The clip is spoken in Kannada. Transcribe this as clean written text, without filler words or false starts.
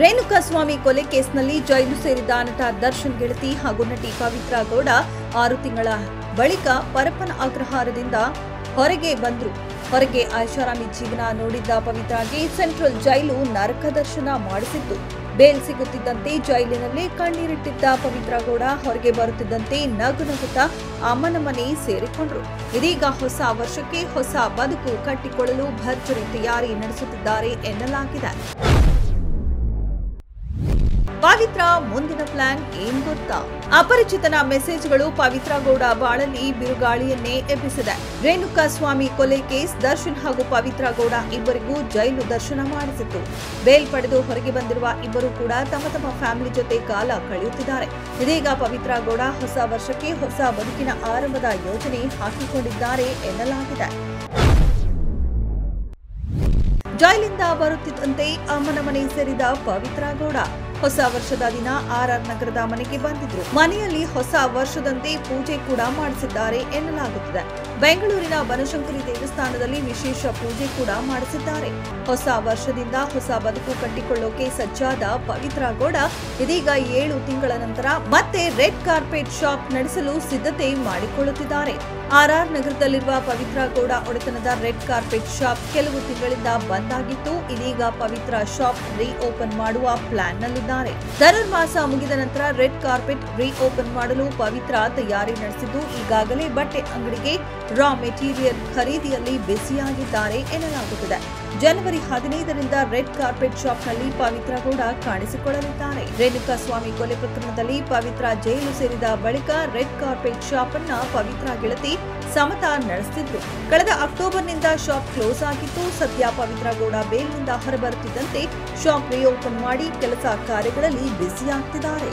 ರೇಣುಕಾಸ್ವಾಮಿ ಕೊಲೆ ಕೇಸ್ನಲ್ಲಿ ಜೈಲು ಸೇರಿದ ನಟ ದರ್ಶನ್ ಗೆಳತಿ ಹಾಗೂ ನಟಿ ಪವಿತ್ರಾ ಗೌಡ 6 ತಿಂಗಳ ಬಳಿಕ ಪರಪ್ಪನ ಅಗ್ರಹಾರದಿಂದ ಹೊರಗೆ ಬಂದರು. ಹೊರಗೆ ಐಷಾರಾಮಿ ಜೀವನ ನೋಡಿದ್ದ ಪವಿತ್ರಾಗೆ ಸೆಂಟ್ರಲ್ ಜೈಲು ನರಕ ದರ್ಶನ ಮಾಡಿಸಿತ್ತು. ಬೇಲ್ ಸಿಗುತ್ತಿದ್ದಂತೆ ಜೈಲಿನಲ್ಲಿ ಕಣ್ಣೀರಿಟ್ಟಿದ್ದ ಪವಿತ್ರಾ ಗೌಡ ಹೊರಗೆ ಬರುತ್ತಿದ್ದಂತೆ ನಗುತ್ತಾ ಅಮ್ಮನ ಮನೆ ಸೇರಿಕೊಂಡರು. ಇದೀಗ ಹೊಸ ವರ್ಷಕ್ಕೆ ಹೊಸ ಬದುಕು ಕಟ್ಟಿಕೊಳ್ಳಲು ಭರ್ಜರಿ ತಯಾರಿ ನಡೆಸುತ್ತಿದ್ದಾರೆ ಎನ್ನಲಾಗಿದೆ. ಪವಿತ್ರಾ ಮುಂದಿನ ಪ್ಲಾನ್ ಏನ್ ಗೊತ್ತಾ? ಅಪರಿಚಿತನ ಮೆಸೇಜ್ಗಳು ಪವಿತ್ರಾ ಗೌಡ ಬಾಳಲ್ಲಿ ಬಿರುಗಾಳಿಯನ್ನೇ ಎಬ್ಬಿಸಿದೆ. ರೇಣುಕಾಸ್ವಾಮಿ ಕೊಲೆ ಕೇಸ್ ದರ್ಶನ್ ಹಾಗೂ ಪವಿತ್ರಾ ಗೌಡ ಇಬ್ಬರಿಗೂ ಜೈಲು ದರ್ಶನ ಮಾಡಿಸಿತ್ತು. ಬೇಲ್ ಪಡೆದು ಹೊರಗೆ ಬಂದಿರುವ ಇಬ್ಬರು ಕೂಡ ತಮ್ಮ ಫ್ಯಾಮಿಲಿ ಜೊತೆ ಕಾಲ ಕಳೆಯುತ್ತಿದ್ದಾರೆ. ಇದೀಗ ಪವಿತ್ರಾ ಗೌಡ ಹೊಸ ವರ್ಷಕ್ಕೆ ಹೊಸ ಬದುಕಿನ ಆರಂಭದ ಯೋಜನೆ ಹಾಕಿಕೊಂಡಿದ್ದಾರೆ ಎನ್ನಲಾಗಿದೆ. ಜೈಲಿಂದ ಬರುತ್ತಿದ್ದಂತೆ ಅಮ್ಮನ ಮನೆ ಸೇರಿದ ಪವಿತ್ರಾ ಗೌಡ ಹೊಸ ವರ್ಷದ ದಿನ ಆರ್ಆರ್ ನಗರದ ಮನೆಗೆ ಬಂದಿದ್ರು. ಮನೆಯಲ್ಲಿ ಹೊಸ ವರ್ಷದಂತೆ ಪೂಜೆ ಕೂಡ ಮಾಡಿಸಿದ್ದಾರೆ ಎನ್ನಲಾಗುತ್ತಿದೆ. ಬೆಂಗಳೂರಿನ ಬನಶಂಕರಿ ದೇವಸ್ಥಾನದಲ್ಲಿ ವಿಶೇಷ ಪೂಜೆ ಕೂಡ ಮಾಡಿಸಿದ್ದಾರೆ. ಹೊಸ ವರ್ಷದಿಂದ ಹೊಸ ಬದುಕು ಕಟ್ಟಿಕೊಳ್ಳೋಕೆ ಸಜ್ಜಾದ ಪವಿತ್ರಾ ಗೌಡ ಇದೀಗ 7 ತಿಂಗಳ ನಂತರ ಮತ್ತೆ ರೆಡ್ ಕಾರ್ಪೆಟ್ ಶಾಪ್ ನಡೆಸಲು ಸಿದ್ಧತೆ ಮಾಡಿಕೊಳ್ಳುತ್ತಿದ್ದಾರೆ. ಆರ್ಆರ್ ನಗರದಲ್ಲಿರುವ ಪವಿತ್ರಾ ಗೌಡ ಒಡೆತನದ ರೆಡ್ ಕಾರ್ಪೆಟ್ ಶಾಪ್ ಕೆಲವು ತಿಂಗಳಿಂದ ಬಂದ್ ಆಗಿತ್ತು. ಇದೀಗ ಪವಿತ್ರಾ ಶಾಪ್ ಓಪನ್ ಮಾಡುವ ಪ್ಲಾನ್ ನಲ್ಲಿದ್ದಾರೆ. ಧನುರ್ಮಾಸ ಮುಗಿದ ನಂತರ ರೆಡ್ ಕಾರ್ಪೆಟ್ ಓಪನ್ ಮಾಡಲು ಪವಿತ್ರಾ ತಯಾರಿ ನಡೆಸಿದ್ದು ಈಗಾಗಲೇ ಬಟ್ಟೆ ಅಂಗಡಿಗೆ ರಾ ಮೆಟೀರಿಯಲ್ ಖರೀದಿಯಲ್ಲಿ ಬ್ಯುಸಿಯಾಗಿದ್ದಾರೆ ಎನ್ನಲಾಗುತ್ತದೆ. ಜನವರಿ 15ರಿಂದ ರೆಡ್ ಕಾರ್ಪೆಟ್ ಶಾಪ್ನಲ್ಲಿ ಪವಿತ್ರಾ ಗೌಡ ಕಾಣಿಸಿಕೊಳ್ಳಲಿದ್ದಾರೆ. ರೇಣುಕಾಸ್ವಾಮಿ ಕೊಲೆ ಪ್ರಕರಣದಲ್ಲಿ ಪವಿತ್ರಾ ಜೈಲು ಸೇರಿದ ಬಳಿಕ ರೆಡ್ ಕಾರ್ಪೆಟ್ ಶಾಪ್ ಅನ್ನ ಪವಿತ್ರಾ ಗೆಳತಿ ಸಮತಾ ನಡೆಸುತ್ತಿದ್ರು. ಕಳೆದ ಅಕ್ಟೋಬರ್ನಿಂದ ಶಾಪ್ ಕ್ಲೋಸ್ ಆಗಿತ್ತು. ಸದ್ಯ ಪವಿತ್ರಾ ಗೌಡ ಬೇಲ್ನಿಂದ ಹೊರಬರುತ್ತಿದ್ದಂತೆ ಶಾಪ್ ಓಪನ್ ಮಾಡಿ ಕೆಲಸ ಕಾರ್ಯಗಳಲ್ಲಿ ಬ್ಯುಸಿಯಾಗ್ತಿದ್ದಾರೆ.